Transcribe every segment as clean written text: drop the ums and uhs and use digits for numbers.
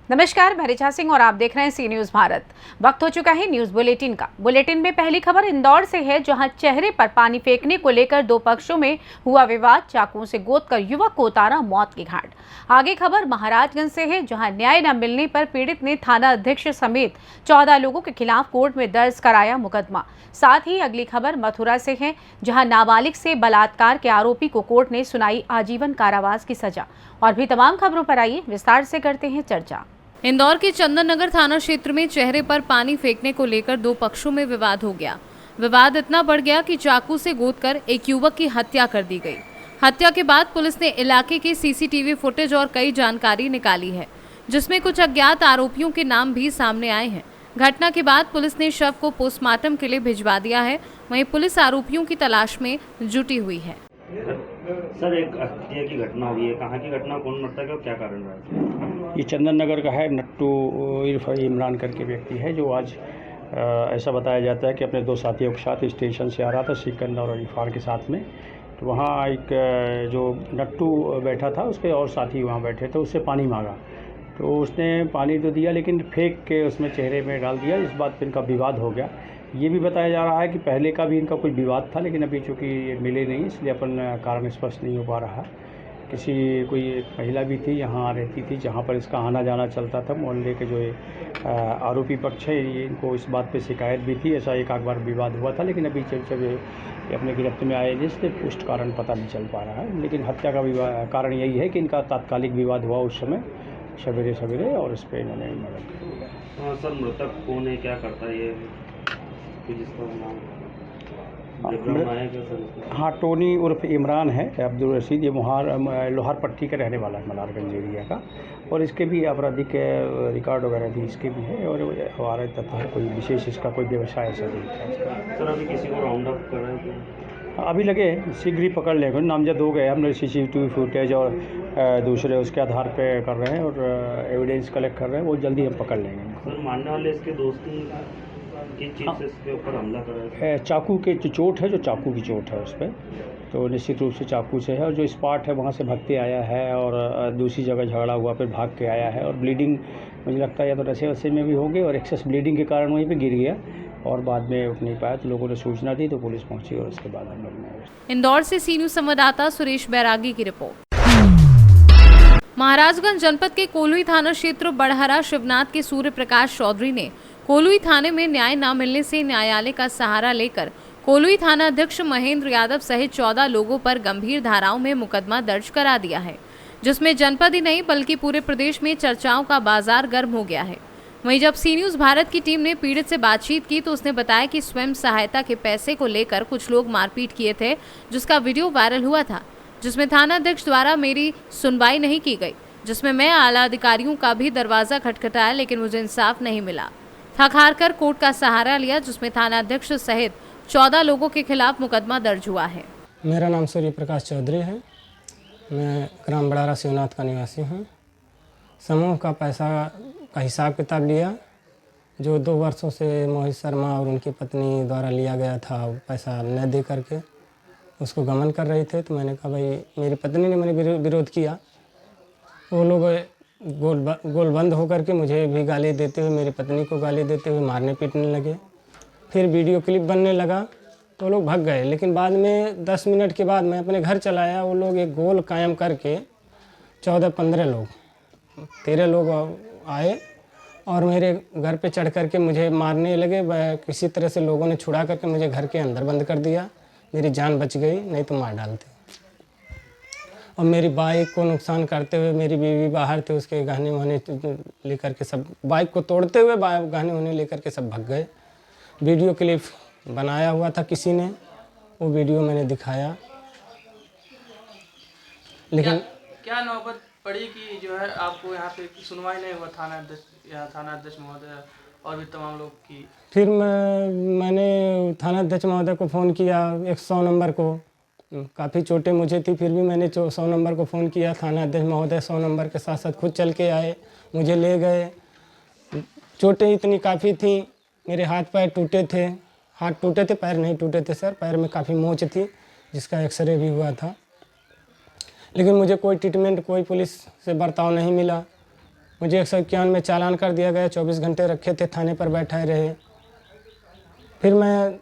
नमस्कार, मैं रिचा सिंह और आप देख रहे हैं सी न्यूज भारत। वक्त हो चुका है न्यूज बुलेटिन का। बुलेटिन में पहली खबर इंदौर से है, जहां चेहरे पर पानी फेंकने को लेकर दो पक्षों में हुआ विवाद। चाकुओं से गोदकर युवक को उतारा मौत की घाट। आगे खबर महाराजगंज से है, जहां न्याय न मिलने पर पीड़ित ने थाना अध्यक्ष समेत 14 लोगों के खिलाफ कोर्ट में दर्ज कराया मुकदमा। साथ ही अगली खबर मथुरा से है, जहां नाबालिग से बलात्कार के आरोपी को कोर्ट ने सुनाई आजीवन कारावास की सजा। और भी तमाम खबरों पर आइए विस्तार से करते हैं चर्चा। इंदौर के चंदन नगर थाना क्षेत्र में चेहरे पर पानी फेंकने को लेकर दो पक्षों में विवाद हो गया। विवाद इतना बढ़ गया कि चाकू से गोदकर एक युवक की हत्या कर दी गई। हत्या के बाद पुलिस ने इलाके के सीसीटीवी फुटेज और कई जानकारी निकाली है, जिसमें कुछ अज्ञात आरोपियों के नाम भी सामने आए हैं। घटना के बाद पुलिस ने शव को पोस्टमार्टम के लिए भिजवा दिया है। वहीं पुलिस आरोपियों की तलाश में जुटी हुई है। सर, एक हत्या की घटना हुई है, कहाँ की घटना, कौन मरता है, क्या कारण रहा? ये चंदन नगर का है। नट्टू उर्फ इमरान करके व्यक्ति है, जो आज ऐसा बताया जाता है कि अपने दो साथियों के साथ स्टेशन से आ रहा था, सिकंदर और इरफान के साथ में। तो वहाँ एक जो नट्टू बैठा था, उसके और साथी वहाँ बैठे थे, उससे पानी मांगा। तो उसने पानी तो दिया, लेकिन फेंक के उसमें चेहरे में डाल दिया। इस बात पर इनका विवाद हो गया। ये भी बताया जा रहा है कि पहले का भी इनका कोई विवाद था, लेकिन अभी चूँकि ये मिले नहीं, इसलिए अपन कारण स्पष्ट नहीं हो पा रहा। कोई एक महिला भी थी, यहाँ रहती थी, जहाँ पर इसका आना जाना चलता था। मोहल्ले के जो आरोपी पक्ष है, ये इनको इस बात पे शिकायत भी थी। ऐसा एक बार विवाद हुआ था, लेकिन अभी जब ये अपने गिरफ्त में आए, जिससे पुष्ट कारण पता नहीं चल पा रहा है। लेकिन हत्या का कारण यही है कि इनका तात्कालिक विवाद हुआ उस समय सवेरे, और इस पर इन्होंने मदद की। सर, मृतक कौन है, क्या करता है ये, जिसका नाम हाँ, टोनी उर्फ इमरान है, अब्दुल रशीद। ये लोहार पट्टी का रहने वाला है, मलारगंज एरिया का। और इसके भी आपराधिक रिकॉर्ड वगैरह भी इसके भी है, और हमारे तथा कोई विशेष इसका कोई व्यवसाय ऐसा नहीं है। सर, अभी किसी को राउंड अप कर रहे हैं? अभी लगे, शीघ्र ही पकड़ लेंगे। नामजद हो गए, हमने CCTV फुटेज और दूसरे उसके आधार पे कर रहे हैं, और एविडेंस कलेक्ट कर रहे हैं। वो जल्दी हम पकड़ लेंगे। सर, मानने वाले इसके दोस्ती किस चीज़ से इसके ऊपर हमला कर रहे हैं? चाकू के चोट है, जो चाकू की चोट है उस पर, तो निश्चित रूप से चाकू से है। और जो स्पॉट है, वहाँ से भाग के आया है, और दूसरी जगह झगड़ा हुआ, फिर भाग के आया है। और ब्लीडिंग मुझे लगता है या तो नशे वशे में भी हो गई, और एक्सेस ब्लीडिंग के कारण वहीं पे गिर गया, और बाद में उठ नहीं पाया। तो लोगों ने सूचना दी, तो पुलिस पहुंची, और उसके बाद हम लोग। इंदौर से सी न्यूज संवाददाता सुरेश बैरागी की रिपोर्ट। महाराजगंज जनपद के कोलुई थाना क्षेत्र बड़हरा शिवनाथ के सूर्य प्रकाश चौधरी ने कोलुई थाने में न्याय न मिलने से न्यायालय का सहारा लेकर कोलुई थाना अध्यक्ष महेंद्र यादव सहित 14 लोगों पर गंभीर धाराओं में मुकदमा दर्ज करा दिया है, जिसमें जनपद ही नहीं बल्कि पूरे प्रदेश में चर्चाओं का बाजार गर्म हो गया है। वहीं जब सी न्यूज भारत की टीम ने पीड़ित से बातचीत की, तो उसने बताया कि स्वयं सहायता के पैसे को लेकर कुछ लोग मारपीट किए थे, जिसका वीडियो वायरल हुआ था, जिसमें थाना अध्यक्ष द्वारा मेरी सुनवाई नहीं की गई, जिसमें मैं आला अधिकारियों का भी दरवाजा खटखटाया, लेकिन मुझे इंसाफ नहीं मिला। थक हार कर कोर्ट का सहारा लिया, जिसमें थाना अध्यक्ष सहित 14 लोगों के खिलाफ मुकदमा दर्ज हुआ है। मेरा नाम सूर्य प्रकाश चौधरी है। मैं ग्राम बड़हरा शिवनाथ का निवासी हूँ। समूह का पैसा का हिसाब किताब लिया, जो 2 वर्षों से मोहित शर्मा और उनकी पत्नी द्वारा लिया गया था। पैसा न दे करके उसको गमन कर रहे थे। तो मैंने कहा, भाई मेरी पत्नी ने मैंने विरोध किया। वो लोग गोल बंद होकर के मुझे भी गाली देते हुए, मेरी पत्नी को गाली देते हुए मारने पीटने लगे। फिर वीडियो क्लिप बनने लगा, तो लोग भाग गए। लेकिन बाद में 10 मिनट के बाद मैं अपने घर चला आया। वो लोग एक गोल कायम करके 14-15 लोग 13 लोग आए, और मेरे घर पे चढ़ करके मुझे मारने लगे। किसी तरह से लोगों ने छुड़ा करके मुझे घर के अंदर बंद कर दिया। मेरी जान बच गई, नहीं तो मार डालते। और मेरी बाइक को नुकसान करते हुए, मेरी बीवी बाहर थे, उसके गहने वहने लेकर के सब, बाइक को तोड़ते हुए गहने वहने लेकर के सब भाग गए। वीडियो क्लिप बनाया हुआ था किसी ने, वो वीडियो मैंने दिखाया। लेकिन क्या नौबत पड़ी कि जो है आपको यहाँ पे सुनवाई नहीं हुआ, थाना अध्यक्ष महोदय और भी तमाम लोग की? फिर मैंने थाना अध्यक्ष महोदय को फ़ोन किया, 100 नंबर को। काफ़ी चोटें मुझे थी, फिर भी मैंने 100 नंबर को फ़ोन किया। थाना अध्यक्ष महोदय 100 नंबर के साथ साथ खुद चल के आए, मुझे ले गए। चोटें इतनी काफ़ी थी, मेरे हाथ पैर टूटे थे। हाथ टूटे थे, पैर नहीं टूटे थे सर। पैर में काफ़ी मोच थी, जिसका एक्सरे भी हुआ था। लेकिन मुझे कोई ट्रीटमेंट, कोई पुलिस से बर्ताव नहीं मिला। मुझे 151 में चालान कर दिया गया। 24 घंटे रखे थे, थाने पर बैठाए रहे। फिर मैं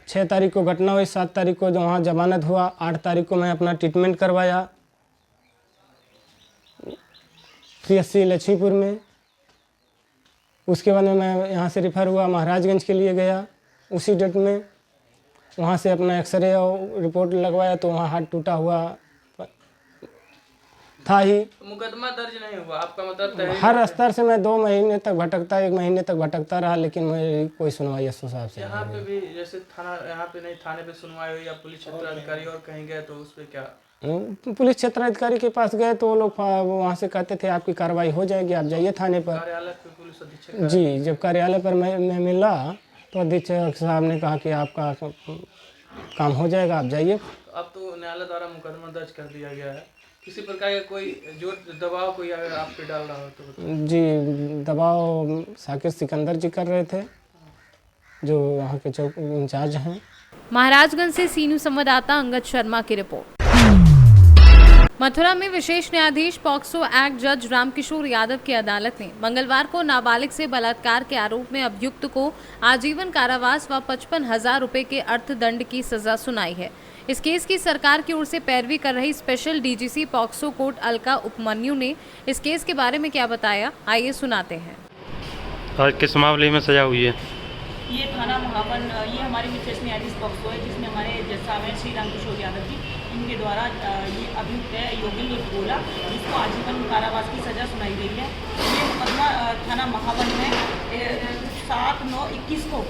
6 तारीख को घटना हुई, 7 तारीख को जो वहाँ जमानत हुआ, 8 तारीख को मैं अपना ट्रीटमेंट करवाया CSC लक्ष्मीपुर में। उसके बाद में मैं यहाँ से रिफ़र हुआ, महाराजगंज के लिए गया उसी डेट में। वहाँ से अपना एक्सरे और रिपोर्ट लगवाया तो वहाँ हाथ टूटा हुआ था ही। मुकदमा दर्ज नहीं हुआ आपका मतलब? हर स्तर से मैं 2 महीने तक भटकता, 1 महीने तक भटकता रहा, लेकिन मेरी कोई सुनवाई एसओ साहब से यहाँ पे भी जैसे थाना, यहाँ पे नहीं थाने पे सुनवाई हुई या पुलिस क्षेत्र अधिकारी और कहीं गए तो उस पर क्या? पुलिस क्षेत्र अधिकारी के पास गए तो वो लोग वहाँ से कहते थे आपकी कार्रवाई हो जाएगी, आप जाइए थाने पर। कार्यालय पे पुलिस अधीक्षक? जी, जब कार्यालय पर मैं मिला तो अधीक्षक साहब ने कहा कि आपका काम हो जाएगा, आप जाइए। अब तो न्यायालय द्वारा मुकदमा दर्ज कर दिया गया है। किसी प्रकार का कोई जो दबाव कोई अगर आप पे डाल रहा हो तो बताइए। जी, दबाव साकिर सिकंदर जी कर रहे थे, जो वहाँ के चौक इंचार्ज हैं। महाराजगंज से सी न्यूज़ संवाददाता अंगद शर्मा की रिपोर्ट। मथुरा में विशेष न्यायाधीश पॉक्सो एक्ट जज रामकिशोर यादव की अदालत ने मंगलवार को नाबालिग से बलात्कार के आरोप में अभियुक्त को आजीवन कारावास व 55,000 रुपए के अर्थदंड की सजा सुनाई है। इस केस की सरकार की ओर से पैरवी कर रही special DGC POCSO court Alka Upamanyu ने इस केस के बारे में क्या बताया, आइए सुनाते हैं। आज किस मामले में सजा हुई है? ये थाना महावन, ये हमारे विशेष न्यायाधीश पॉक्सो है, जिसमें हमारे जज साहब हैं श्री रामकिशोर यादव जी, इनके द्वारा ये अभियुक्त है योगेंद्र गोला, जिसको आजीवन कारावास की सजा सुनाई गई है। ये मुकदमा थाना महावन में 7/9/21 को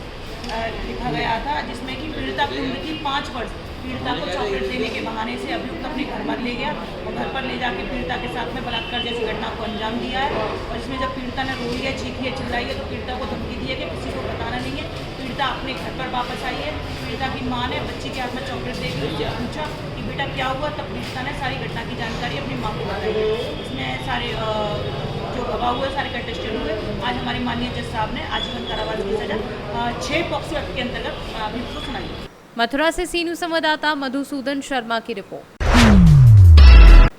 लिखा गया था, जिसमें कि पीड़िता की उम्र थी 5 वर्ष। पीड़िता को चॉकलेट देने के बहाने से अभियुक्त अपने घर पर ले गया और घर पर ले जाके पीड़िता के साथ में बलात्कार जैसी घटना को अंजाम दिया है। और इसमें जब पीड़िता ने रोई है, चीखी है, चिल्लाई है, तो पीड़िता को धमकी दी है कि किसी को बताना नहीं है। पीड़िता अपने घर पर वापस आई है। पीड़िता की माँ ने बच्ची के हाथ में चॉकलेट देकर उससे पूछा कि बेटा क्या हुआ, तब पीड़िता ने सारी घटना की जानकारी अपनी माँ को बताई है। इसमें सारे जो गवाह हुए, सारे कंटेस्टेंट हुए। आज हमारी माननीय जज साहब ने आजीवन कारावास की सजा 6 पॉक्सो एक्ट के अंतर्गत अभियुक्त को सुनाई है। मथुरा से सी न्यूज़ संवाददाता मधुसूदन शर्मा की रिपोर्ट।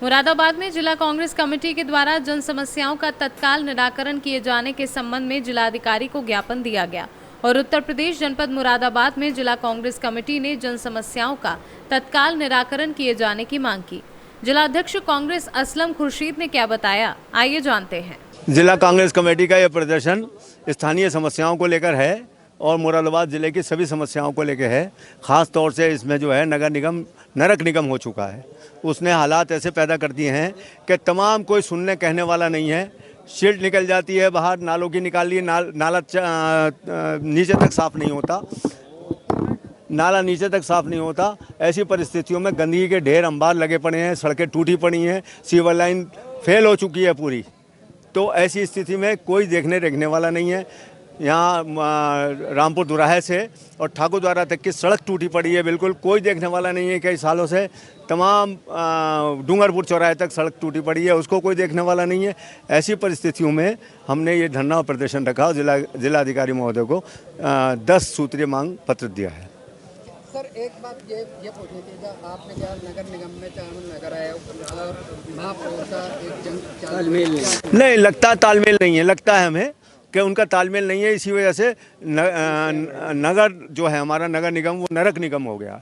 मुरादाबाद में जिला कांग्रेस कमेटी के द्वारा जन समस्याओं का तत्काल निराकरण किए जाने के संबंध में जिलाधिकारी को ज्ञापन दिया गया और उत्तर प्रदेश जनपद मुरादाबाद में जिला कांग्रेस कमेटी ने जन समस्याओं का तत्काल निराकरण किए जाने की मांग की। जिलाध्यक्ष कांग्रेस असलम खुर्शीद ने क्या बताया, आइए जानते हैं। जिला कांग्रेस कमेटी का यह प्रदर्शन स्थानीय समस्याओं को लेकर है और मुरादाबाद ज़िले की सभी समस्याओं को लेकर है। ख़ास तौर से इसमें जो है नगर निगम नरक निगम हो चुका है। उसने हालात ऐसे पैदा कर दिए हैं कि तमाम कोई सुनने कहने वाला नहीं है। शील्ड निकल जाती है बाहर, नालों की निकाल ली, नाला नीचे तक साफ़ नहीं होता, नाला नीचे तक साफ़ नहीं होता। ऐसी परिस्थितियों में गंदगी के ढेर अंबार लगे पड़े हैं, सड़कें टूटी पड़ी हैं, सीवर लाइन फेल हो चुकी है पूरी। तो ऐसी स्थिति में कोई देखने रेखने वाला नहीं है। यहाँ रामपुर दुराहे से और ठाकुर द्वारा तक की सड़क टूटी पड़ी है, बिल्कुल कोई देखने वाला नहीं है। कई सालों से तमाम डूंगरपुर चौराहे तक सड़क टूटी पड़ी है, उसको कोई देखने वाला नहीं है। ऐसी परिस्थितियों में हमने ये धरना प्रदर्शन रखा और जिलाधिकारी महोदय को 10 सूत्रीय मांग पत्र दिया है। सर, एक बात ये पूछनी थी, जब आपने क्या नगर निगम में नगर आया और महापौर का एक तालमेल नहीं लगता, तालमेल नहीं है, लगता है हमें कि उनका तालमेल नहीं है। इसी वजह से नगर जो है हमारा नगर निगम वो नरक निगम हो गया।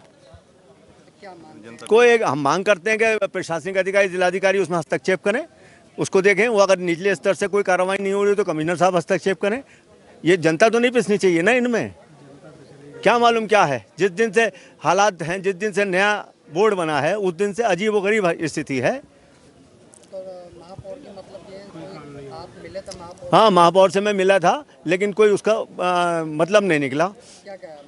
कोई हम मांग करते हैं कि प्रशासनिक अधिकारी जिलाधिकारी उसमें हस्तक्षेप करें, उसको देखें। वो अगर निचले स्तर से कोई कार्रवाई नहीं हो रही तो कमिश्नर साहब हस्तक्षेप करें। ये जनता तो नहीं पिसनी चाहिए ना इनमें। क्या मालूम क्या है, जिस दिन से हालात हैं, जिस दिन से नया बोर्ड बना है उस दिन से अजीबोगरीब स्थिति है। हाँ, महापौर से मैं मिला था लेकिन कोई उसका मतलब नहीं निकला।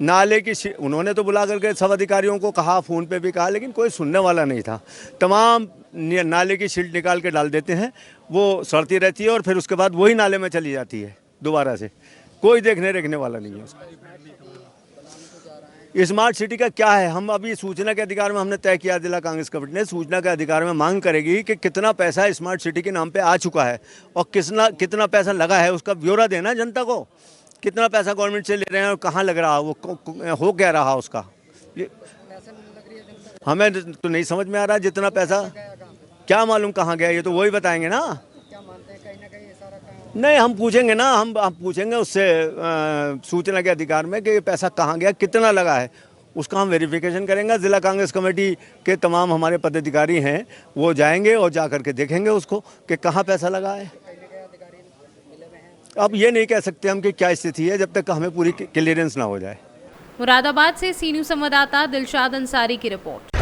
नाले की उन्होंने तो बुला करके सब अधिकारियों को कहा, फ़ोन पे भी कहा, लेकिन कोई सुनने वाला नहीं था। तमाम नाले की शील्ड निकाल के डाल देते हैं, वो सड़ती रहती है और फिर उसके बाद वही नाले में चली जाती है दोबारा से। कोई देखने रेखने वाला नहीं है उसका। स्मार्ट सिटी का क्या है, हम अभी सूचना के अधिकार में हमने तय किया, जिला कांग्रेस कमेटी ने सूचना के अधिकार में मांग करेगी कि कितना पैसा स्मार्ट सिटी के नाम पे आ चुका है और कितना पैसा लगा है, उसका ब्यौरा देना जनता को। कितना पैसा गवर्नमेंट से ले रहे हैं और कहाँ लग रहा है, वो हो क्या रहा उसका, ये हमें तो नहीं समझ में आ रहा। जितना पैसा क्या मालूम कहाँ गया, ये तो वही बताएंगे ना। नहीं, हम पूछेंगे ना, हम पूछेंगे उससे सूचना के अधिकार में कि ये पैसा कहाँ गया, कितना लगा है, उसका हम वेरिफिकेशन करेंगे। ज़िला कांग्रेस कमेटी के तमाम हमारे पदाधिकारी हैं, वो जाएंगे और जा करके देखेंगे उसको कि कहाँ पैसा लगा है। अब ये नहीं कह सकते हम कि क्या स्थिति है जब तक हमें पूरी क्लियरेंस ना हो जाए। मुरादाबाद से सी न्यूज़ संवाददाता दिलशाद अंसारी की रिपोर्ट।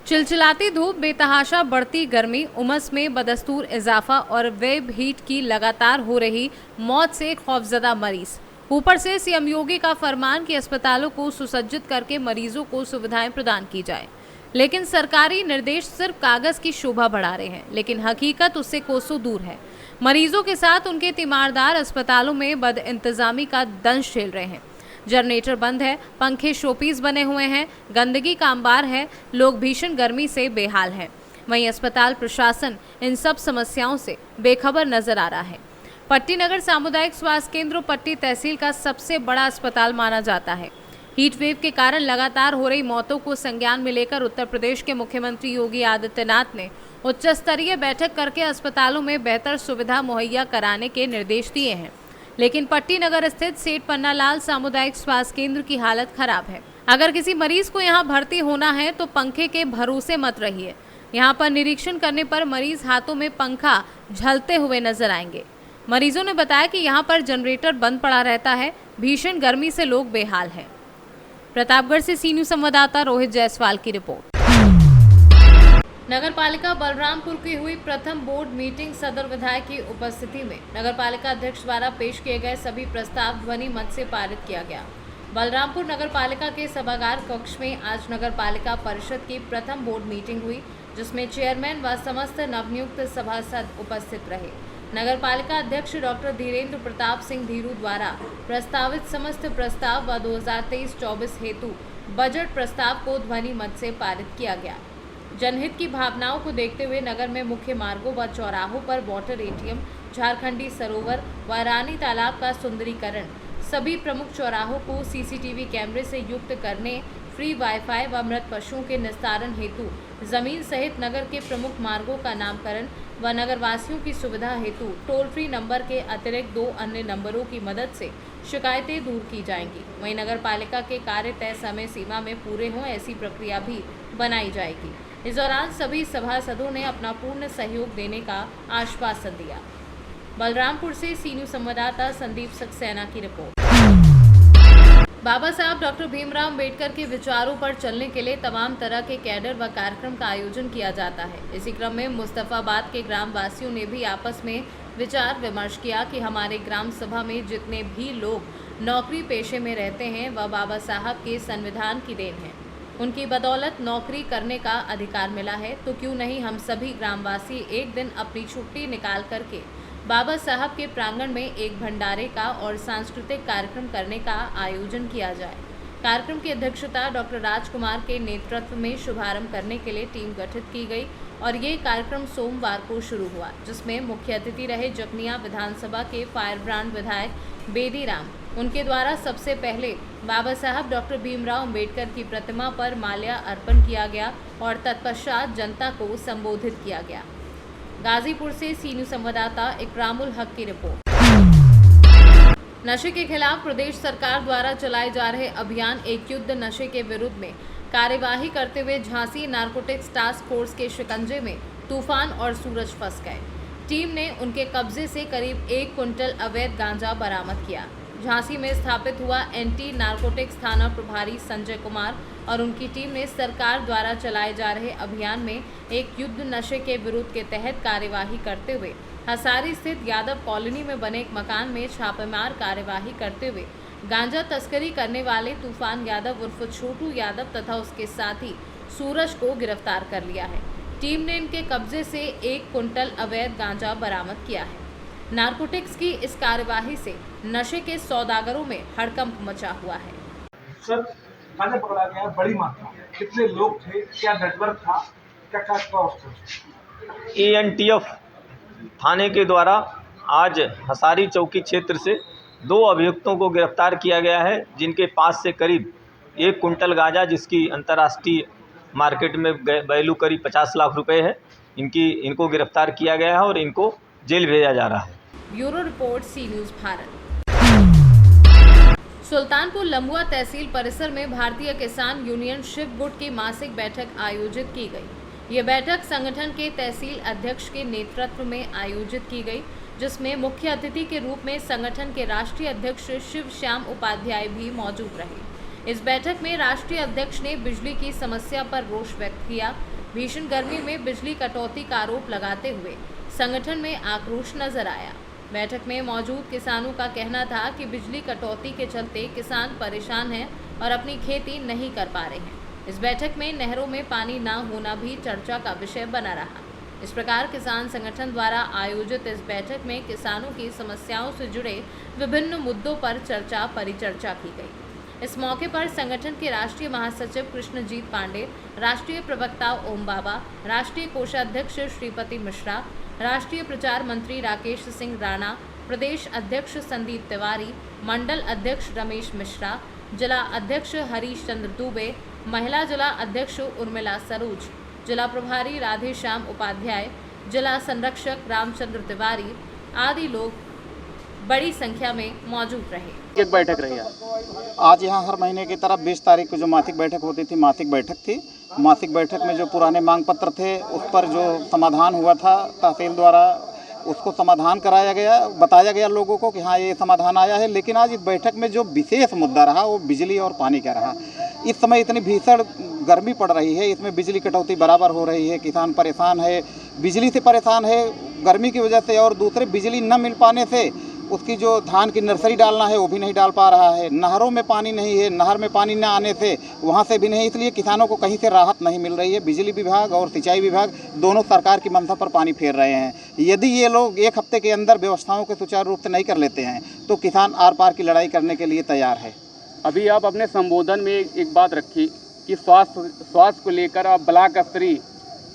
चिलचिलाती धूप, बेतहाशा बढ़ती गर्मी, उमस में बदस्तूर इजाफा और वेब हीट की लगातार हो रही मौत से खौफजदा मरीज। ऊपर से सीएम योगी का फरमान कि अस्पतालों को सुसज्जित करके मरीजों को सुविधाएं प्रदान की जाए, लेकिन सरकारी निर्देश सिर्फ कागज की शोभा बढ़ा रहे हैं, लेकिन हकीकत उससे कोसों दूर है। मरीजों के साथ उनके तीमारदार अस्पतालों में बदइंतजामी का दंश झेल रहे हैं। जनरेटर बंद है, पंखे शोपीस बने हुए हैं, गंदगी का अंबार है, लोग भीषण गर्मी से बेहाल हैं। वहीं अस्पताल प्रशासन इन सब समस्याओं से बेखबर नजर आ रहा है। पट्टी नगर सामुदायिक स्वास्थ्य केंद्र पट्टी तहसील का सबसे बड़ा अस्पताल माना जाता है। हीट वेव के कारण लगातार हो रही मौतों को संज्ञान में लेकर उत्तर प्रदेश के मुख्यमंत्री योगी आदित्यनाथ ने उच्च स्तरीय बैठक करके अस्पतालों में बेहतर सुविधा मुहैया कराने के निर्देश दिए हैं, लेकिन पट्टी नगर स्थित सेठ पन्नालाल सामुदायिक स्वास्थ्य केंद्र की हालत खराब है। अगर किसी मरीज को यहां भर्ती होना है तो पंखे के भरोसे मत रहिए। यहां पर निरीक्षण करने पर मरीज हाथों में पंखा झलते हुए नजर आएंगे। मरीजों ने बताया कि यहां पर जनरेटर बंद पड़ा रहता है, भीषण गर्मी से लोग बेहाल हैं। प्रतापगढ़ से सी न्यूज़ संवाददाता रोहित जायसवाल की रिपोर्ट। नगरपालिका बलरामपुर की हुई प्रथम बोर्ड मीटिंग सदर विधायक की उपस्थिति में नगरपालिका अध्यक्ष द्वारा पेश किए गए सभी प्रस्ताव ध्वनि मत से पारित किया गया। बलरामपुर नगरपालिका के सभागार कक्ष में आज नगरपालिका परिषद की प्रथम बोर्ड मीटिंग हुई, जिसमें चेयरमैन व समस्त नवनियुक्त सभासद उपस्थित रहे। नगरपालिका अध्यक्ष डॉक्टर धीरेन्द्र प्रताप सिंह धीरू द्वारा प्रस्तावित समस्त प्रस्ताव व 2023-24 हेतु बजट प्रस्ताव को ध्वनि मत से पारित किया गया। जनहित की भावनाओं को देखते हुए नगर में मुख्य मार्गों व चौराहों पर वाटर एटीएम, झारखंडी सरोवर व रानी तालाब का सुंदरीकरण, सभी प्रमुख चौराहों को सीसीटीवी कैमरे से युक्त करने, फ्री वाईफाई व मृत पशुओं के निस्तारण हेतु जमीन सहित नगर के प्रमुख मार्गों का नामकरण व नगरवासियों की सुविधा हेतु टोल फ्री नंबर के अतिरिक्त 2 अन्य नंबरों की मदद से शिकायतें दूर की जाएंगी। वहीं नगर पालिका के कार्य तय समय सीमा में पूरे हों ऐसी प्रक्रिया भी बनाई जाएगी। इस दौरान सभी सभासदों ने अपना पूर्ण सहयोग देने का आश्वासन दिया। बलरामपुर से सी न्यूज़ संवाददाता संदीप सक्सेना की रिपोर्ट। बाबा साहब डॉक्टर भीमराव अम्बेडकर के विचारों पर चलने के लिए तमाम तरह के कैडर व कार्यक्रम का आयोजन किया जाता है। इसी क्रम में मुस्तफाबाद के ग्राम वासियों ने भी आपस में विचार विमर्श किया कि हमारे ग्राम सभा में जितने भी लोग नौकरी पेशे में रहते हैं वह बाबा साहब के संविधान की देन है। उनकी बदौलत नौकरी करने का अधिकार मिला है, तो क्यों नहीं हम सभी ग्रामवासी एक दिन अपनी छुट्टी निकाल करके बाबा साहब के प्रांगण में एक भंडारे का और सांस्कृतिक कार्यक्रम करने का आयोजन किया जाए। कार्यक्रम की अध्यक्षता डॉक्टर राजकुमार के नेतृत्व में शुभारंभ करने के लिए टीम गठित की गई और ये कार्यक्रम सोमवार को शुरू हुआ, जिसमें मुख्य अतिथि रहे जखनिया विधानसभा के फायर ब्रांड विधायक बेदी राम। उनके द्वारा सबसे पहले बाबा साहब डॉक्टर भीमराव अम्बेडकर की प्रतिमा पर माल्या अर्पण किया गया और तत्पश्चात जनता को संबोधित किया गया। गाजीपुर से सी न्यूज़ संवाददाता इकरामुल हक की रिपोर्ट। नशे के खिलाफ प्रदेश सरकार द्वारा चलाए जा रहे अभियान एक युद्ध नशे के विरुद्ध में कार्यवाही करते हुए झांसी नारकोटिक्स टास्क फोर्स के शिकंजे में तूफान और सूरज फंस गए। टीम ने उनके कब्जे से करीब 1 क्विंटल अवैध गांजा बरामद किया। झांसी में स्थापित हुआ एंटी नारकोटिक्स थाना प्रभारी संजय कुमार और उनकी टीम ने सरकार द्वारा चलाए जा रहे अभियान में एक युद्ध नशे के विरुद्ध के तहत कार्यवाही करते हुए हसारी स्थित यादव कॉलोनी में बने एक मकान में छापेमार कार्यवाही करते हुए गांजा तस्करी करने वाले तूफान यादव उर्फ छोटू यादव तथा उसके साथी सूरज को गिरफ्तार कर लिया है। टीम ने इनके कब्जे से 1 क्विंटल अवैध गांजा बरामद किया है। नारकोटिक्स की इस कार्यवाही से नशे के सौदागरों में हड़कंप मचा हुआ है। सर, गांजा पकड़ा गया बड़ी मात्रा में, कितने लोग थे, क्या नेटवर्क था, क्या एएनटीएफ थाने के द्वारा आज हसारी चौकी क्षेत्र से 2 अभियुक्तों को गिरफ्तार किया गया है, जिनके पास से करीब 1 क्विंटल गांजा, जिसकी अंतर्राष्ट्रीय मार्केट में वैल्यू करीब 50 लाख रुपए है, इनको गिरफ्तार किया गया है और इनको जेल भेजा जा रहा है। ब्यूरो रिपोर्ट, सी न्यूज़ भारत। सुल्तानपुर लंबुआ तहसील परिसर में भारतीय किसान यूनियन शिव गुट की मासिक बैठक आयोजित की गई। ये बैठक संगठन के तहसील अध्यक्ष के नेतृत्व में आयोजित की गई, जिसमें मुख्य अतिथि के रूप में संगठन के राष्ट्रीय अध्यक्ष शिव श्याम उपाध्याय भी मौजूद रहे। इस बैठक में राष्ट्रीय अध्यक्ष ने बिजली की समस्या पर रोष व्यक्त किया। भीषण गर्मी में बिजली कटौती का आरोप लगाते हुए संगठन में आक्रोश नजर आया। बैठक में मौजूद किसानों का कहना था कि बिजली कटौती के चलते किसान परेशान हैं और अपनी खेती नहीं कर पा रहे हैं। इस बैठक में नहरों में पानी न होना भी चर्चा का विषय बना रहा। इस प्रकार किसान संगठन द्वारा आयोजित इस बैठक में किसानों की समस्याओं से जुड़े विभिन्न मुद्दों पर चर्चा परिचर्चा की गई। इस मौके पर संगठन के राष्ट्रीय महासचिव कृष्णजीत पांडे, राष्ट्रीय प्रवक्ता ओम बाबा, राष्ट्रीय कोषाध्यक्ष श्रीपति मिश्रा, राष्ट्रीय प्रचार मंत्री राकेश सिंह राणा, प्रदेश अध्यक्ष संदीप तिवारी, मंडल अध्यक्ष रमेश मिश्रा, जिला अध्यक्ष हरीश चंद्र दुबे, महिला जिला अध्यक्ष उर्मिला सरोज, जिला प्रभारी राधेश्याम उपाध्याय, जिला संरक्षक रामचंद्र तिवारी आदि लोग बड़ी संख्या में मौजूद रहे। एक बैठक रही है आज यहाँ हर महीने की तरह 20 तारीख को जो मासिक बैठक होती थी, मासिक बैठक थी। मासिक बैठक में जो पुराने मांग पत्र थे उस पर जो समाधान हुआ था तहसील द्वारा, उसको समाधान कराया गया, बताया गया लोगों को कि हाँ ये समाधान आया है। लेकिन आज इस बैठक में जो विशेष मुद्दा रहा वो बिजली और पानी का रहा। इस समय इतनी भीषण गर्मी पड़ रही है, इसमें बिजली कटौती बराबर हो रही है, किसान परेशान है, बिजली से परेशान है गर्मी की वजह से, और दूसरे बिजली न मिल पाने से उसकी जो धान की नर्सरी डालना है वो भी नहीं डाल पा रहा है। नहरों में पानी नहीं है, नहर में पानी न आने से वहाँ से भी नहीं, इसलिए किसानों को कहीं से राहत नहीं मिल रही है। बिजली विभाग और सिंचाई विभाग दोनों सरकार की मंशा पर पानी फेर रहे हैं। यदि ये लोग एक हफ्ते के अंदर व्यवस्थाओं को सुचारू रूप से नहीं कर लेते हैं तो किसान आर पार की लड़ाई करने के लिए तैयार है। अभी आप अपने संबोधन में एक बात रखी कि स्वास्थ्य को लेकर आप ब्लॉक स्तरीय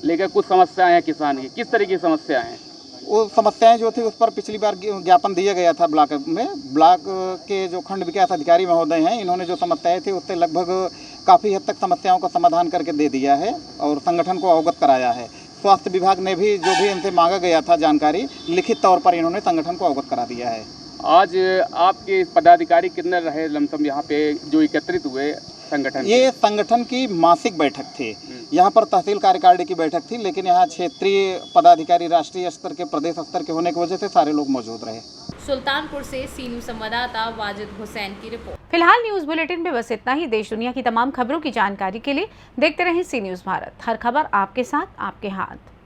लेकर कुछ समस्याएं हैं किसान की, किस तरह की समस्याएं हैं? वो समस्याएं जो थी उस पर पिछली बार ज्ञापन दिया गया था ब्लॉक में। ब्लॉक के जो खंड विकास अधिकारी महोदय हैं, इन्होंने जो समस्याएं थी उससे लगभग काफ़ी हद तक समस्याओं का समाधान करके दे दिया है और संगठन को अवगत कराया है। स्वास्थ्य विभाग ने भी जो भी इनसे मांगा गया था जानकारी, लिखित तौर पर इन्होंने संगठन को अवगत करा दिया है। आज आपके पदाधिकारी कितने रहे लमसम यहाँ पे जो एकत्रित हुए संगठन? ये संगठन की मासिक बैठक थी। यहाँ पर तहसील कार्यकारिणी की बैठक थी, लेकिन यहाँ क्षेत्रीय पदाधिकारी राष्ट्रीय स्तर के, प्रदेश स्तर के होने की वजह से सारे लोग मौजूद रहे। सुल्तानपुर से सी न्यूज़ संवाददाता वाजिद हुसैन की रिपोर्ट। फिलहाल न्यूज बुलेटिन में बस इतना ही। देश दुनिया की तमाम खबरों की जानकारी के लिए देखते रहें सी न्यूज़ भारत। हर खबर आपके साथ, आपके हाथ।